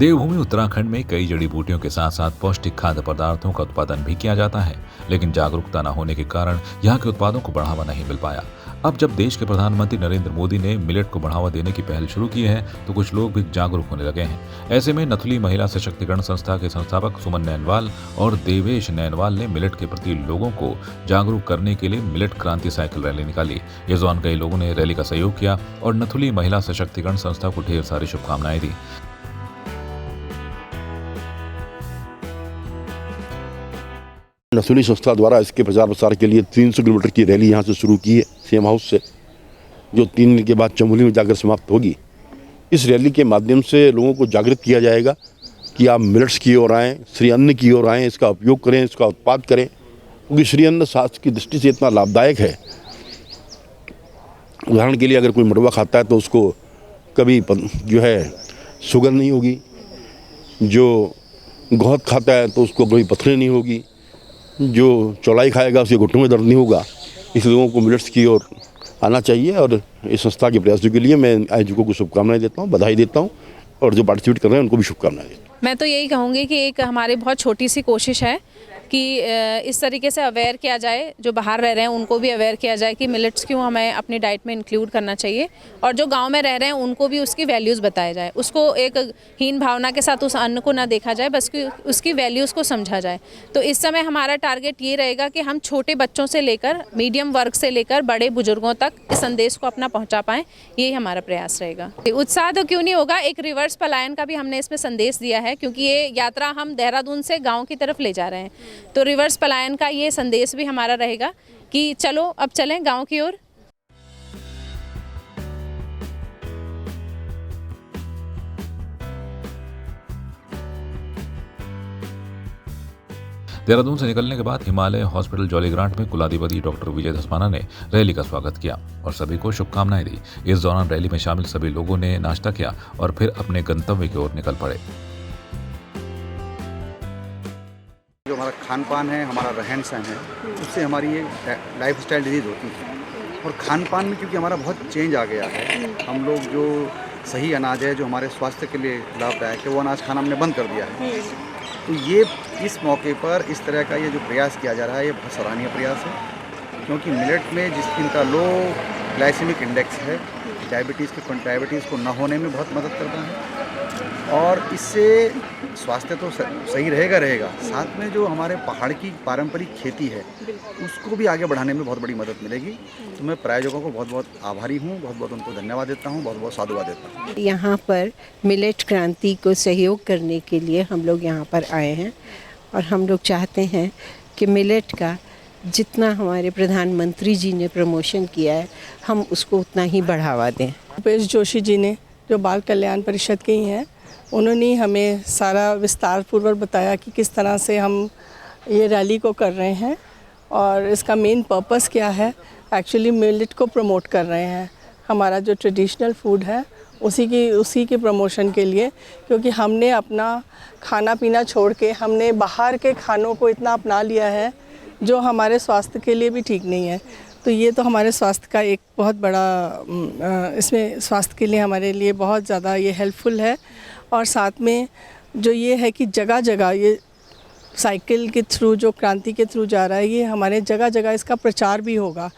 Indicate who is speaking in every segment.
Speaker 1: देवभूमि उत्तराखंड में कई जड़ी बूटियों के साथ साथ पौष्टिक खाद्य पदार्थों का उत्पादन भी किया जाता है, लेकिन जागरूकता न होने के कारण यहाँ के उत्पादों को बढ़ावा नहीं मिल पाया। अब जब देश के प्रधानमंत्री नरेंद्र मोदी ने मिलेट को बढ़ावा देने की पहल शुरू की है, तो कुछ लोग भी जागरूक होने लगे हैं। ऐसे में नथुली महिला सशक्तिकरण संस्था के संस्थापक सुमन नैनवाल और देवेश नैनवाल ने मिलेट के प्रति लोगों को जागरूक करने के लिए मिलेट क्रांति साइकिल रैली निकाली। इस दौरान कई लोगों ने रैली का सहयोग किया और नथुली महिला सशक्तिकरण संस्था को ढेर सारी शुभकामनाएं दी।
Speaker 2: नथुली संस्था द्वारा इसके प्रचार प्रसार के लिए 300 किलोमीटर की रैली यहाँ से शुरू की है, सेम हाउस से, जो 3 दिन के बाद चमोली में जाकर समाप्त होगी। इस रैली के माध्यम से लोगों को जागृत किया जाएगा कि आप मिलेट्स की ओर आएँ, श्री अन्न की ओर आएँ, इसका उपयोग करें, इसका उत्पाद करें, क्योंकि श्री अन्न स्वास्थ्य की दृष्टि से इतना लाभदायक है। उदाहरण के लिए अगर कोई मड़ुआ खाता है तो उसको कभी जो है शुगर नहीं होगी, जो गौत खाता है तो उसको कभी पथरी नहीं होगी, जो चौलाई खाएगा उसके घुटनों में दर्द नहीं होगा। इस लोगों को मिलेट्स की ओर आना चाहिए और इस संस्था के प्रयासों के लिए मैं आयोजकों को शुभकामनाएं देता हूं, बधाई देता हूं और जो पार्टिसिपेट कर रहे हैं उनको भी शुभकामनाएं देता हूं।
Speaker 3: मैं तो यही कहूँगी कि एक हमारी बहुत छोटी सी कोशिश है कि इस तरीके से अवेयर किया जाए, जो बाहर रह रहे हैं उनको भी अवेयर किया जाए कि मिलेट्स क्यों हमें अपनी डाइट में इंक्लूड करना चाहिए, और जो गांव में रह रहे हैं उनको भी उसकी वैल्यूज़ बताया जाए। उसको एक हीन भावना के साथ उस अन्न को ना देखा जाए, बस कि उसकी वैल्यूज़ को समझा जाए। तो इस समय हमारा टारगेट ये रहेगा कि हम छोटे बच्चों से लेकर मीडियम वर्ग से लेकर बड़े बुजुर्गों तक इस संदेश को अपना पहुँचा पाएँ, यही हमारा प्रयास रहेगा। उत्साह तो क्यों नहीं होगा, एक रिवर्स पलायन का भी हमने इसमें संदेश दिया है, क्योंकि ये यात्रा हम देहरादून से गाँव की तरफ ले जा रहे हैं। तो रिवर्स पलायन का ये संदेश भी हमारा रहेगा कि चलो अब चलें गांव की ओर।
Speaker 1: देहरादून से निकलने के बाद हिमालय हॉस्पिटल जॉलीग्रांट में कुलाधिपति डॉक्टर विजय धस्माना ने रैली का स्वागत किया और सभी को शुभकामनाएं दी। इस दौरान रैली में शामिल सभी लोगों ने नाश्ता किया और फिर अपने गंतव्य की ओर निकल पड़े।
Speaker 4: जो हमारा खान पान है, हमारा रहन सहन है, उससे हमारी ये लाइफ स्टाइल डिजीज़ होती है। और खान पान में क्योंकि हमारा बहुत चेंज आ गया है, हम लोग जो सही अनाज है जो हमारे स्वास्थ्य के लिए लाभदायक है वो अनाज खाना हमने बंद कर दिया है। तो ये इस मौके पर इस तरह का ये जो प्रयास किया जा रहा है ये बहुत सराहनीय प्रयास है, क्योंकि मिलेट में जिनका लो ग्लाइसेमिक इंडेक्स है, डायबिटीज़ को न होने में बहुत मदद करता है और इससे स्वास्थ्य तो सही रहेगा, साथ में जो हमारे पहाड़ की पारंपरिक खेती है उसको भी आगे बढ़ाने में बहुत बड़ी मदद मिलेगी। तो मैं प्रायोजकों को बहुत बहुत आभारी हूँ, बहुत बहुत उनको धन्यवाद देता हूँ, बहुत बहुत साधुवाद देता हूँ।
Speaker 5: यहाँ पर मिलेट क्रांति को सहयोग करने के लिए हम लोग यहाँ पर आए हैं और हम लोग चाहते हैं कि मिलेट का जितना हमारे प्रधानमंत्री जी ने प्रमोशन किया है हम उसको उतना ही बढ़ावा दें।
Speaker 6: भूपेश जोशी जी ने जो बाल कल्याण परिषद के ही हैं, उन्होंने हमें सारा विस्तार पूर्वक बताया कि किस तरह से हम ये रैली को कर रहे हैं और इसका मेन पर्पस क्या है। एक्चुअली मिलेट को प्रमोट कर रहे हैं, हमारा जो ट्रेडिशनल फूड है उसी की प्रमोशन के लिए, क्योंकि हमने अपना खाना पीना छोड़ के हमने बाहर के खानों को इतना अपना लिया है जो हमारे स्वास्थ्य के लिए भी ठीक नहीं है। तो ये तो हमारे स्वास्थ्य का एक बहुत बड़ा इसमें स्वास्थ्य के लिए हमारे लिए बहुत ज़्यादा ये हेल्पफुल है। और साथ में जो ये है कि जगह जगह ये साइकिल के थ्रू जो क्रांति के थ्रू जा रहा है, ये हमारे जगह जगह इसका प्रचार भी होगा,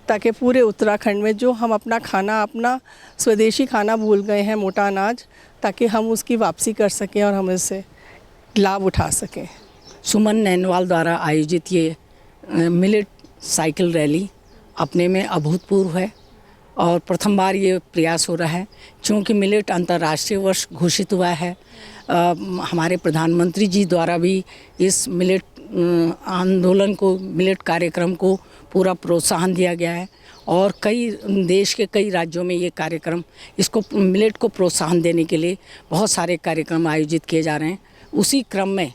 Speaker 6: ताकि पूरे उत्तराखंड में जो हम अपना स्वदेशी खाना भूल गए हैं, मोटा अनाज, ताकि हम उसकी वापसी कर सकें और हम इससे लाभ उठा सकें।
Speaker 7: सुमन नैनवाल द्वारा आयोजित ये मिलेट साइकिल रैली अपने में अभूतपूर्व है और प्रथम बार ये प्रयास हो रहा है, क्योंकि मिलेट अंतर्राष्ट्रीय वर्ष घोषित हुआ है। हमारे प्रधानमंत्री जी द्वारा भी इस मिलेट आंदोलन को, मिलेट कार्यक्रम को पूरा प्रोत्साहन दिया गया है और देश के कई राज्यों में ये कार्यक्रम, इसको मिलेट को प्रोत्साहन देने के लिए बहुत सारे कार्यक्रम आयोजित किए जा रहे हैं। उसी क्रम में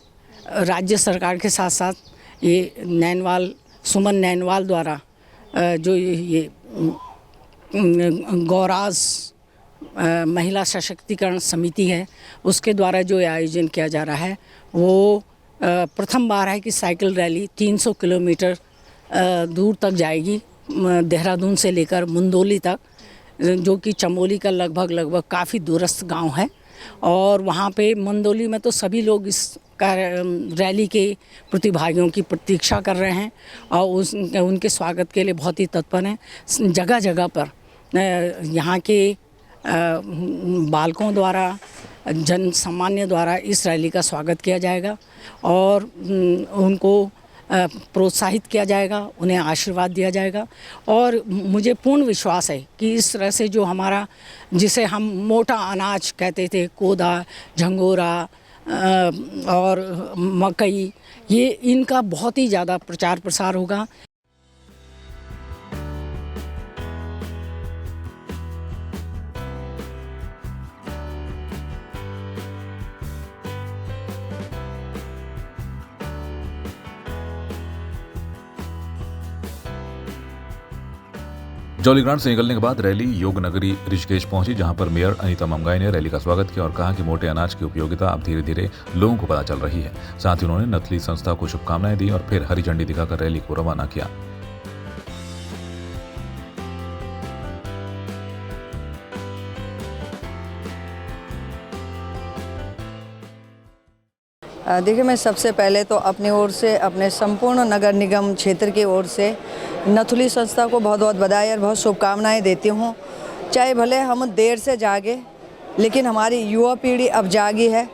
Speaker 7: राज्य सरकार के साथ साथ ये सुमन नैनवाल द्वारा जो ये गौराज महिला सशक्तिकरण समिति है, उसके द्वारा जो आयोजन किया जा रहा है वो प्रथम बार है कि साइकिल रैली 300 किलोमीटर दूर तक जाएगी, देहरादून से लेकर मुंदोली तक, जो कि चमोली का लगभग काफ़ी दूरस्थ गांव है। और वहाँ पे मंदोली में तो सभी लोग इस रैली के प्रतिभागियों की प्रतीक्षा कर रहे हैं और उनके स्वागत के लिए बहुत ही तत्पर हैं। जगह जगह पर यहाँ के बालकों द्वारा, जन सामान्य द्वारा इस रैली का स्वागत किया जाएगा और उनको प्रोत्साहित किया जाएगा, उन्हें आशीर्वाद दिया जाएगा। और मुझे पूर्ण विश्वास है कि इस तरह से जो हमारा, जिसे हम मोटा अनाज कहते थे, कोदा, झंगोरा और मकई, ये इनका बहुत ही ज़्यादा प्रचार प्रसार होगा।
Speaker 1: जौलीग्रांट से निकलने के बाद रैली योग नगरी ऋषिकेश पहुंची, जहां पर मेयर अनीता ममगाई ने रैली का स्वागत किया और कहा कि मोटे अनाज की उपयोगिता अब धीरे धीरे लोगों को पता चल रही है। साथ ही उन्होंने नथली संस्था को शुभकामनाएं दी और फिर हरी झंडी दिखाकर रैली को रवाना किया।
Speaker 8: देखिए, मैं सबसे पहले तो अपनी ओर से, अपने संपूर्ण नगर निगम क्षेत्र की ओर से नथुली संस्था को बहुत बहुत बधाई और बहुत शुभकामनाएं देती हूं। चाहे भले हम देर से जागे, लेकिन हमारी युवा पीढ़ी अब जागी है,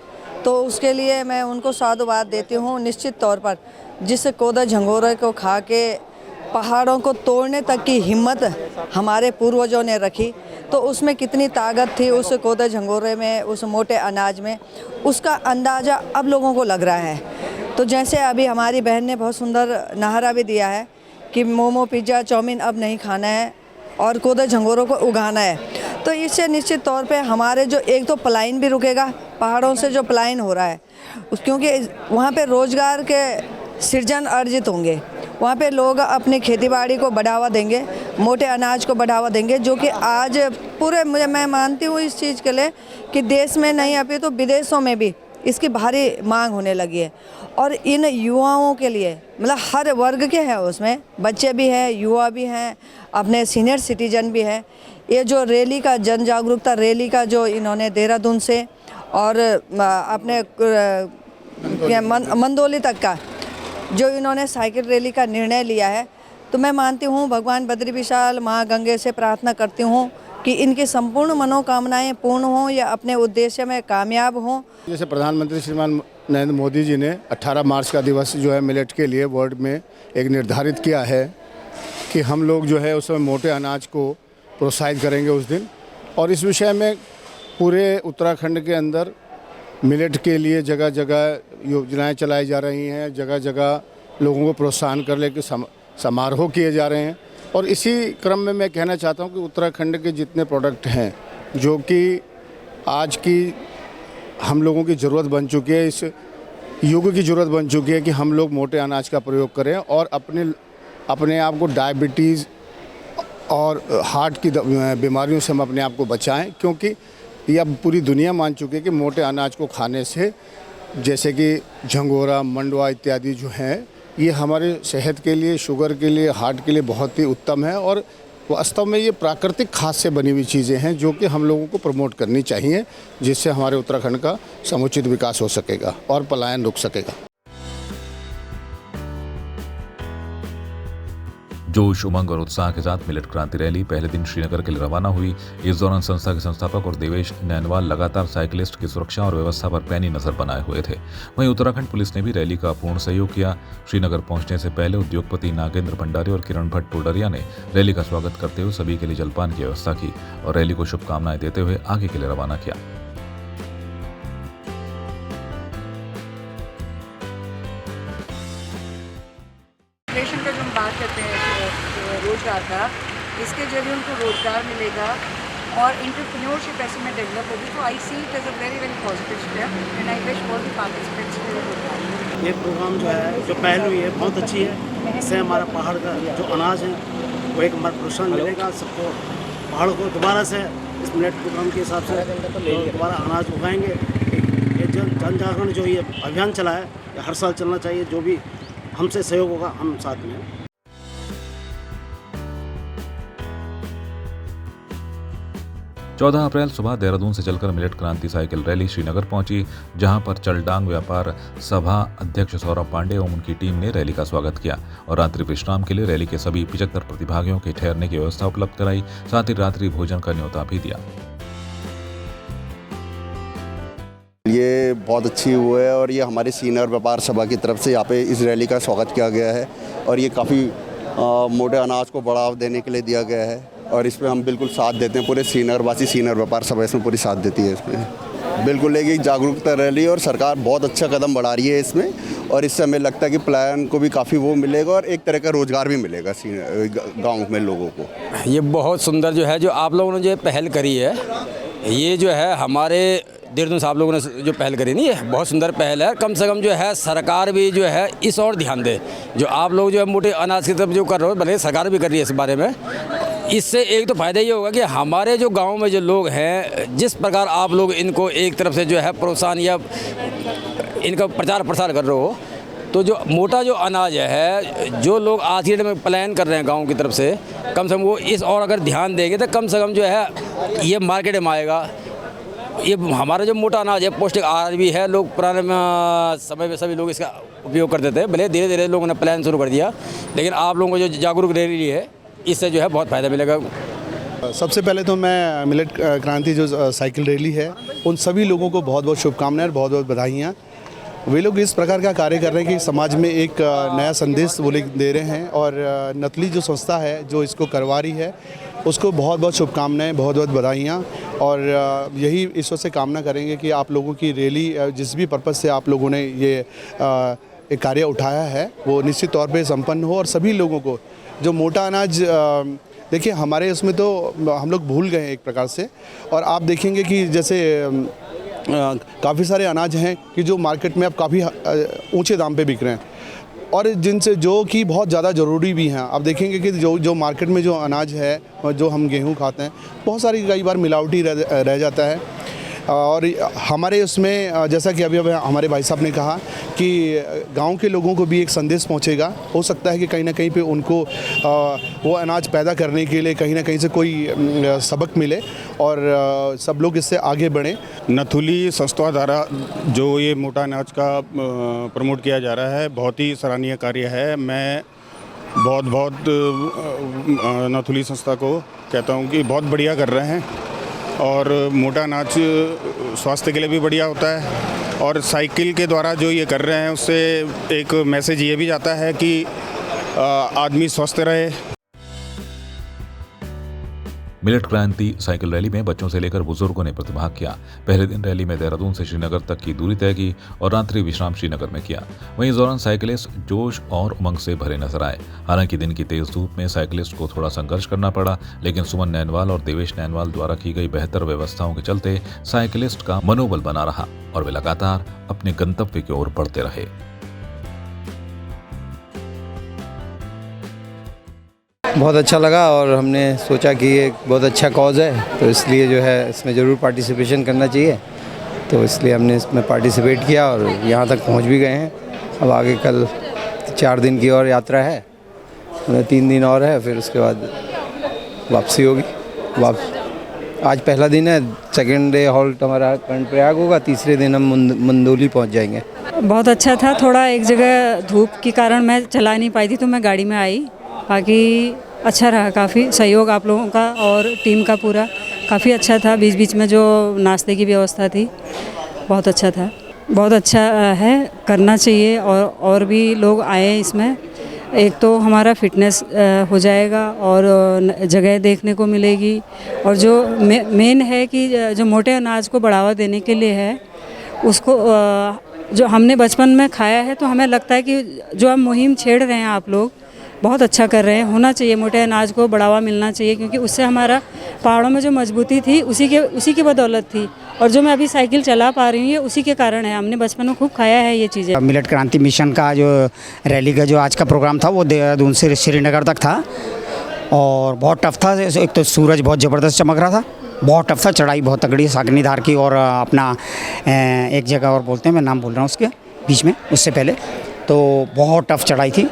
Speaker 8: तो उसके लिए मैं उनको साधुवाद देती हूं। निश्चित तौर पर जिस कोदा झंगोरे को खा के पहाड़ों को तोड़ने तक की हिम्मत हमारे पूर्वजों ने रखी, तो उसमें कितनी ताकत थी उस कोदा झंगोरे में, उस मोटे अनाज में, उसका अंदाज़ा अब लोगों को लग रहा है। तो जैसे अभी हमारी बहन ने बहुत सुंदर नारा भी दिया है कि मोमो, पिज़्ज़ा, चाउमीन अब नहीं खाना है और कोदा झंगोरों को उगाना है, तो इससे निश्चित तौर पे हमारे जो एक तो पलायन भी रुकेगा, पहाड़ों से जो पलायन हो रहा है, क्योंकि वहाँ पे रोज़गार के सृजन अर्जित होंगे, वहाँ पे लोग अपनी खेतीबाड़ी को बढ़ावा देंगे, मोटे अनाज को बढ़ावा देंगे, जो कि आज पूरे मैं मानती हूँ इस चीज़ के लिए कि देश में नहीं अभी तो विदेशों में भी इसकी भारी मांग होने लगी है। और इन युवाओं के लिए, मतलब हर वर्ग के हैं, उसमें बच्चे भी हैं, युवा भी हैं, अपने सीनियर सिटीजन भी हैं। ये जो रैली का, जन जागरूकता रैली का जो इन्होंने देहरादून से और अपने मंदोली तक का जो इन्होंने साइकिल रैली का निर्णय लिया है, तो मैं मानती हूँ, भगवान बद्री विशाल माँ गंगे से प्रार्थना करती हूँ कि इनकी संपूर्ण मनोकामनाएं पूर्ण हों या अपने उद्देश्य में कामयाब हों।
Speaker 9: जैसे प्रधानमंत्री श्रीमान नरेंद्र मोदी जी ने 18 मार्च का दिवस जो है मिलेट के लिए वर्ल्ड में एक निर्धारित किया है कि हम लोग जो है उसमें मोटे अनाज को प्रोत्साहित करेंगे उस दिन, और इस विषय में पूरे उत्तराखंड के अंदर मिलेट के लिए जगह जगह योजनाएं चलाई जा रही हैं, जगह जगह लोगों को प्रोत्साहन करने के समारोह किए जा रहे हैं। और इसी क्रम में मैं कहना चाहता हूं कि उत्तराखंड के जितने प्रोडक्ट हैं जो कि आज की हम लोगों की ज़रूरत बन चुकी है, इस युग की ज़रूरत बन चुकी है कि हम लोग मोटे अनाज का प्रयोग करें और अपने आप को डायबिटीज़ और हार्ट की बीमारियों से हम अपने आप को बचाएं, क्योंकि ये अब पूरी दुनिया मान चुकी है कि मोटे अनाज को खाने से, जैसे कि झंगोरा, मंडवा इत्यादि जो हैं, ये हमारे सेहत के लिए, शुगर के लिए, हार्ट के लिए बहुत ही उत्तम है। और वास्तव में ये प्राकृतिक खाद से बनी हुई चीज़ें हैं जो कि हम लोगों को प्रमोट करनी चाहिए, जिससे हमारे उत्तराखंड का समुचित विकास हो सकेगा और पलायन रुक सकेगा।
Speaker 1: जोश, उमंग और उत्साह के साथ मिलेट क्रांति रैली पहले दिन श्रीनगर के लिए रवाना हुई। इस दौरान संस्था के संस्थापक और देवेश नैनवाल लगातार साइकिलिस्ट की सुरक्षा और व्यवस्था पर पैनी नजर बनाए हुए थे। वहीं उत्तराखंड पुलिस ने भी रैली का पूर्ण सहयोग किया। श्रीनगर पहुंचने से पहले उद्योगपति नागेंद्र भंडारी और किरण भट्ट टोडरिया ने रैली का स्वागत करते हुए सभी के लिए जलपान की व्यवस्था की और रैली को शुभकामनाएं देते हुए आगे के लिए रवाना किया।
Speaker 10: का जो हम बात करते हैं रोजगार का, इसके जरिए उनको रोजगार मिलेगा और एंटरप्रेन्योरशिप ऐसे में डेवलप होगी। तो I see it as a very very positive step and I wish all the participants.
Speaker 11: ये प्रोग्राम जो है, जो पहल हुई है, बहुत अच्छी है। इससे हमारा पहाड़ का जो अनाज है वो एक हमारा प्रोत्साहन मिलेगा सबको। पहाड़ों को दोबारा से इस मिलेट प्रोग्राम के हिसाब से दोबारा अनाज उगाएंगे। ये जन जागरण जो ये अभियान चला है, ये हर साल चलना चाहिए। जो भी हमसे सहयोग होगा, हम साथ में हैं।
Speaker 1: 14 अप्रैल सुबह देहरादून से चलकर मिलेट क्रांति साइकिल रैली श्रीनगर पहुंची, जहां पर चलडांग व्यापार सभा अध्यक्ष सौरभ पांडे एवं उनकी टीम ने रैली का स्वागत किया और रात्रि विश्राम के लिए रैली के सभी 75 प्रतिभागियों के ठहरने की व्यवस्था उपलब्ध कराई। साथ ही रात्रि भोजन का न्योता भी दिया।
Speaker 12: ये बहुत अच्छी हुआ है और ये हमारे सीनियर व्यापार सभा की तरफ से यहाँ पे इस रैली का स्वागत किया गया है और ये काफ़ी मोटे अनाज को बढ़ावा देने के लिए दिया गया है और इसमें हम बिल्कुल साथ देते हैं। पूरे सीनियर व्यापार सभा इसमें पूरी साथ देती है। इसमें बिल्कुल एक जागरूकता रैली और सरकार बहुत अच्छा कदम बढ़ा रही है इसमें और इससे हमें लगता है कि प्लान को भी काफ़ी वो मिलेगा और एक तरह का रोज़गार भी मिलेगा गाँव में लोगों को।
Speaker 13: ये बहुत सुंदर जो है जो आप लोगों ने जो पहल करी है, ये जो है हमारे देहरादून से आप लोगों ने जो पहल करी नहीं, ये बहुत सुंदर पहल है। कम से कम जो है सरकार भी जो है इस और ध्यान दे। जो आप लोग जो है मोटे अनाज की तरफ जो कर रहे हो, भले सरकार भी कर रही है इस बारे में, इससे एक तो फ़ायदा ये होगा कि हमारे जो गांव में जो लोग हैं, जिस प्रकार आप लोग इनको एक तरफ से जो है प्रोत्साहन या इनका प्रचार प्रसार कर रहे हो, तो जो मोटा जो अनाज है जो लोग आज के डेट में प्लान कर रहे हैं गाँव की तरफ से, कम से कम वो इस और अगर ध्यान देंगे तो कम से कम जो है ये मार्केट में आएगा। ये हमारा जो मोटा अनाज है पौष्टिक आहार भी है। लोग पुराने समय में सभी लोग इसका उपयोग करते थे, भले धीरे धीरे लोगों ने प्लान शुरू कर दिया, लेकिन आप लोगों को जो जागरूक रैली है इससे जो है बहुत फ़ायदा मिलेगा।
Speaker 9: सबसे पहले तो मैं मिलेट क्रांति जो साइकिल रैली है उन सभी लोगों को बहुत बहुत शुभकामनाएं और बहुत बहुत बधाइयाँ। वे लोग इस प्रकार का कार्य कर रहे हैं कि समाज में एक नया संदेश वो लोग दे रहे हैं और नथली जो संस्था है जो इसको करवा रही है उसको बहुत बहुत शुभकामनाएं, बहुत बहुत बधाइयाँ और यही ईश्वर से कामना करेंगे कि आप लोगों की रैली जिस भी पर्पज़ से आप लोगों ने ये एक कार्य उठाया है वो निश्चित तौर पे संपन्न हो और सभी लोगों को जो मोटा अनाज देखिए हमारे उसमें तो हम लोग भूल गए हैं एक प्रकार से। और आप देखेंगे कि जैसे काफ़ी सारे अनाज हैं कि जो मार्केट में अब काफ़ी ऊंचे दाम पे बिक रहे हैं और जिनसे जो कि बहुत ज़्यादा ज़रूरी भी हैं। आप देखेंगे कि जो मार्केट में जो अनाज है जो हम गेहूं खाते हैं बहुत सारी कई बार मिलावटी रह जाता है और हमारे उसमें जैसा कि अभी हमारे भाई साहब ने कहा कि गांव के लोगों को भी एक संदेश पहुंचेगा। हो सकता है कि कहीं ना कहीं पे उनको वो अनाज पैदा करने के लिए कहीं ना कहीं से कोई सबक मिले और सब लोग इससे आगे बढ़ें।
Speaker 14: नथुली संस्था द्वारा जो ये मोटा अनाज का प्रमोट किया जा रहा है बहुत ही सराहनीय कार्य है। मैं बहुत नथुली संस्था को कहता हूँ कि बहुत बढ़िया कर रहे हैं और मोटा अनाज स्वास्थ्य के लिए भी बढ़िया होता है और साइकिल के द्वारा जो ये कर रहे हैं उससे एक मैसेज ये भी जाता है कि आदमी स्वस्थ रहे।
Speaker 1: मिलेट क्रांति साइकिल रैली में बच्चों से लेकर बुजुर्गों ने प्रतिभाग किया। पहले दिन रैली में देहरादून से श्रीनगर तक की दूरी तय की और रात्रि विश्राम श्रीनगर में किया। वहीं इस दौरान साइकिलिस्ट जोश और उमंग से भरे नजर आए। हालांकि दिन की तेज धूप में साइकिलिस्ट को थोड़ा संघर्ष करना पड़ा, लेकिन सुमन नैनवाल और देवेश नैनवाल द्वारा की गई बेहतर व्यवस्थाओं के चलते साइकिलिस्ट का मनोबल बना रहा और वे लगातार अपने गंतव्य की ओर बढ़ते रहे।
Speaker 15: बहुत अच्छा लगा और हमने सोचा कि ये बहुत अच्छा कॉज है तो इसलिए जो है इसमें ज़रूर पार्टिसिपेशन करना चाहिए, तो इसलिए हमने इसमें पार्टिसिपेट किया और यहाँ तक पहुँच भी गए हैं। अब आगे कल 4 दिन की और यात्रा है, 3 दिन और है, फिर उसके बाद वापसी होगी। आज पहला दिन है, सेकेंड डे हॉल्ट हमारा कर्णप्रयाग होगा, तीसरे दिन हम मंदोली पहुँच जाएंगे।
Speaker 16: बहुत अच्छा था। थोड़ा एक जगह धूप के कारण मैं चला नहीं पाई थी तो मैं गाड़ी में आई, बाकी अच्छा रहा। काफ़ी सहयोग आप लोगों का और टीम का पूरा काफ़ी अच्छा था। बीच बीच में जो नाश्ते की व्यवस्था थी बहुत अच्छा था। बहुत अच्छा है, करना चाहिए और भी लोग आए इसमें। एक तो हमारा फिटनेस हो जाएगा और जगह देखने को मिलेगी और जो मेन है कि जो मोटे अनाज को बढ़ावा देने के लिए है उसको जो हमने बचपन में खाया है, तो हमें लगता है कि जो हम मुहिम छेड़ रहे हैं आप लोग बहुत अच्छा कर रहे हैं। होना चाहिए, मोटे अनाज को बढ़ावा मिलना चाहिए क्योंकि उससे हमारा पहाड़ों में जो मजबूती थी उसी की बदौलत थी और जो मैं अभी साइकिल चला पा रही हूँ ये उसी के कारण है। हमने बचपन में खूब खाया है ये चीज़ें।
Speaker 17: मिलेट क्रांति मिशन का जो रैली का जो आज का प्रोग्राम था वो देहरादून से श्रीनगर तक था और बहुत टफ था। एक तो सूरज बहुत ज़बरदस्त चमक रहा था, बहुत टफ था, चढ़ाई बहुत तगड़ी साकनीधार की और अपना एक जगह और बोलते हैं, मैं नाम बोल रहा हूँ उसके बीच में, उससे पहले तो बहुत टफ चढ़ाई थी,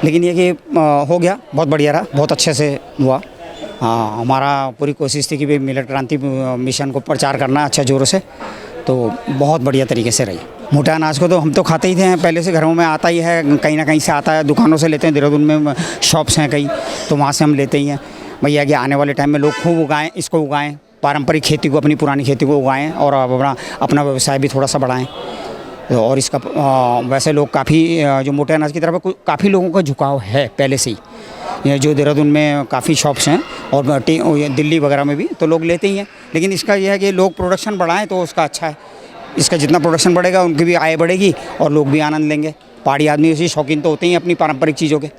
Speaker 17: लेकिन ये कि हो गया, बहुत बढ़िया रहा, बहुत अच्छे से हुआ। हमारा पूरी कोशिश थी कि भाई मिलेट क्रांति मिशन को प्रचार करना अच्छा ज़ोरों से, तो बहुत बढ़िया तरीके से रही। मोटा अनाज को तो हम तो खाते ही थे, पहले से घरों में आता ही है, कहीं ना कहीं से आता है, दुकानों से लेते हैं, देहरादून में शॉप्स हैं कई, तो वहाँ से हम लेते ही हैं। भैया कि आने वाले टाइम में लोग खूब उगाएं, इसको उगाएं, पारंपरिक खेती को, अपनी पुरानी खेती को उगाएं और अपना व्यवसाय भी थोड़ा सा बढ़ाएं। और इसका वैसे लोग काफ़ी जो मोटे अनाज की तरफ काफ़ी लोगों का झुकाव है पहले से ही, ये जो देहरादून में काफ़ी शॉप्स हैं और दिल्ली वगैरह में भी, तो लोग लेते ही हैं। लेकिन इसका यह है कि लोग प्रोडक्शन बढ़ाएं तो उसका अच्छा है, इसका जितना प्रोडक्शन बढ़ेगा उनकी भी आय बढ़ेगी और लोग भी आनंद लेंगे। पहाड़ी आदमी उसी शौकीन तो होते ही अपनी पारंपरिक चीज़ों के।